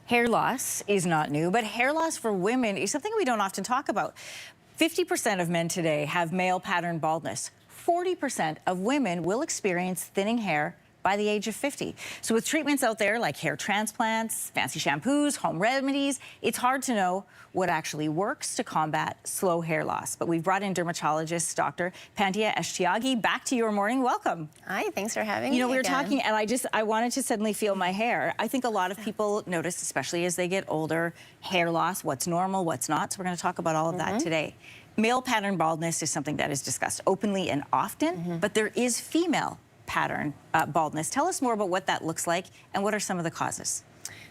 Hair loss is not new, but hair loss for women is something we don't often talk about. 50% of men today have male pattern baldness. 40% of women will experience thinning hair by the age of 50. So with treatments out there like hair transplants, fancy shampoos, home remedies, it's hard to know what actually works to combat slow hair loss. But we've brought in Dermatologist Dr. Panteha Eshtiaghi back to your morning. Welcome. Hi, thanks for having me. You know, we were again. talking, and I wanted to suddenly feel my hair. I think a lot of people notice, especially as they get older, hair loss, what's normal, what's not. So we're going to talk about all of that today. Male pattern baldness is something that is discussed openly and often, but there is female pattern baldness. Tell us more about what that looks like and what are some of the causes.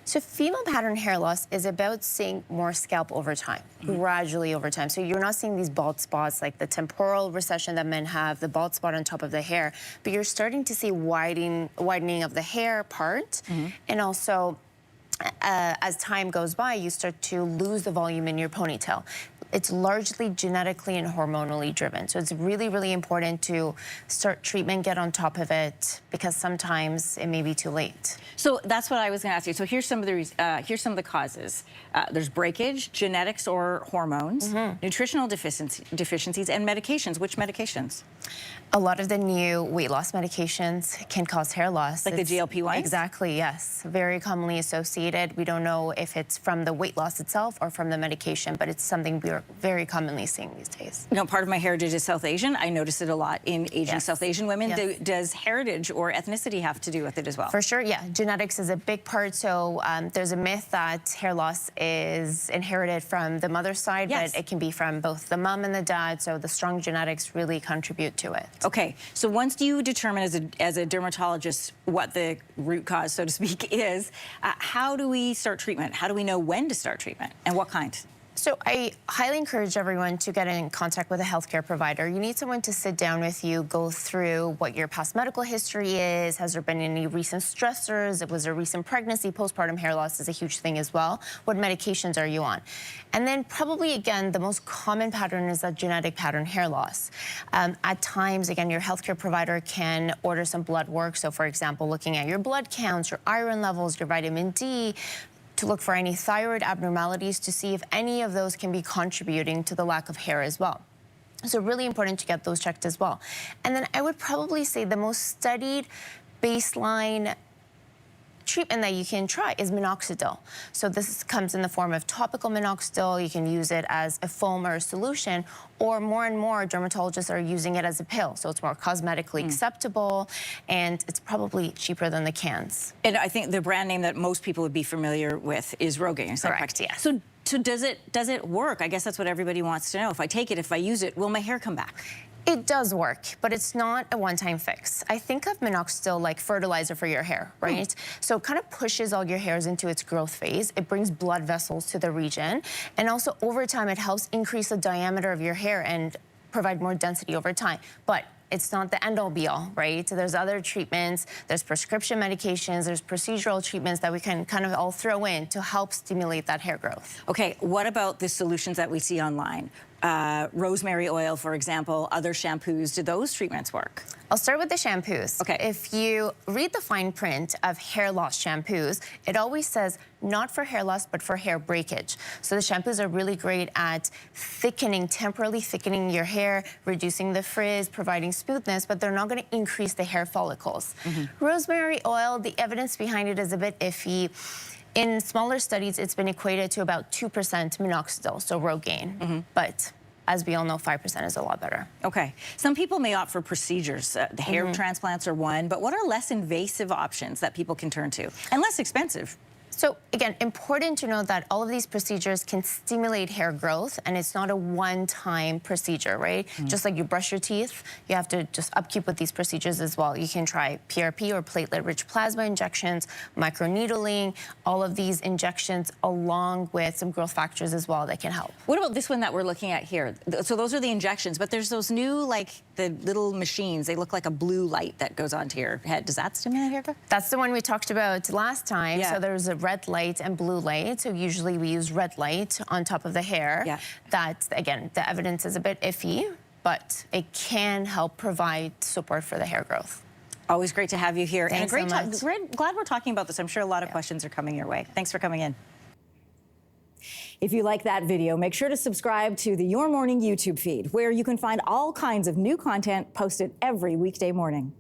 So female pattern hair loss is about seeing more scalp over time, gradually over time. So you're not seeing these bald spots like the temporal recession that men have, the bald spot on top of the hair, but you're starting to see widening of the hair part, and also as time goes by, you start to lose the volume in your ponytail. It's largely genetically and hormonally driven. So it's really, really important to start treatment, get on top of it, because sometimes it may be too late. So that's what I was going to ask you. So here's some of the causes. There's breakage, genetics or hormones, nutritional deficiencies, and medications. Which medications? A lot of the new weight loss medications can cause hair loss. Like the GLP-1s? Exactly, yes. Very commonly associated. We don't know if it's from the weight loss itself or from the medication, but it's something we're very commonly seeing these days. You know, part of my heritage is South Asian. I notice it a lot in aging South Asian women. Does heritage or ethnicity have to do with it as well? For sure, yeah. Genetics is a big part. So there's a myth that hair loss is inherited from the mother's side, but it can be from both the mom and the dad. So the strong genetics really contribute to it. Okay, so once you determine as a dermatologist what the root cause, so to speak, is, how do we start treatment? How do we know when to start treatment and what kind? So I highly encourage everyone to get in contact with a healthcare provider. You need someone to sit down with you, go through what your past medical history is. Has there been any recent stressors? Was there recent pregnancy? Postpartum hair loss is a huge thing as well. What medications are you on? And then probably, again, the most common pattern is that genetic pattern hair loss. At times, again, your healthcare provider can order some blood work. So, for example, looking at your blood counts, your iron levels, your vitamin D, to look for any thyroid abnormalities to see if any of those can be contributing to the lack of hair as well. So really important to get those checked as well. And then I would probably say the most studied baseline treatment that you can try is minoxidil. So this comes in the form of topical minoxidil. You can use it as a foam or a solution, or more and more dermatologists are using it as a pill. So it's more cosmetically acceptable, and it's probably cheaper than the cans. And I think the brand name that most people would be familiar with is Rogaine. Is that correct? Yes. So does it work? I guess that's what everybody wants to know. If I take it, if I use it, will my hair come back? It does work, but it's not a one-time fix. I think of minoxidil like fertilizer for your hair, right? So it kind of pushes all your hairs into its growth phase. It brings blood vessels to the region. And also over time, it helps increase the diameter of your hair and provide more density over time. But it's not the end-all be-all, right? So there's other treatments, there's prescription medications, there's procedural treatments that we can kind of all throw in to help stimulate that hair growth. Okay, what about the solutions that we see online? Rosemary oil, for example, other shampoos, do those treatments work? I'll start with the shampoos. Okay. If you read the fine print of hair loss shampoos, it always says not for hair loss, but for hair breakage. So the shampoos are really great at thickening, temporarily thickening your hair, reducing the frizz, providing smoothness, but they're not going to increase the hair follicles. Rosemary oil, the evidence behind it is a bit iffy. In smaller studies, it's been equated to about 2% minoxidil, so Rogaine. But as we all know, 5% is a lot better. Okay. Some people may opt for procedures. The hair transplants are one, but what are less invasive options that people can turn to and less expensive? So again, important to know that all of these procedures can stimulate hair growth, and it's not a one-time procedure, right? Just like you brush your teeth, you have to just upkeep with these procedures as well. You can try PRP or platelet-rich plasma injections, microneedling, all of these injections along with some growth factors as well that can help. What about this one that we're looking at here? So those are the injections, but there's those new, like, the little machines. They look like a blue light that goes onto your head. Does that stimulate hair growth? That's the one we talked about last time. So there's a red light and blue light. So usually we use red light on top of the hair. That, again, the evidence is a bit iffy, but it can help provide support for the hair growth. Always great to have you here. Thanks and so much. glad we're talking about this. I'm sure a lot of questions are coming your way. Thanks for coming in. If you like that video, make sure to subscribe to the Your Morning YouTube feed, where you can find all kinds of new content posted every weekday morning.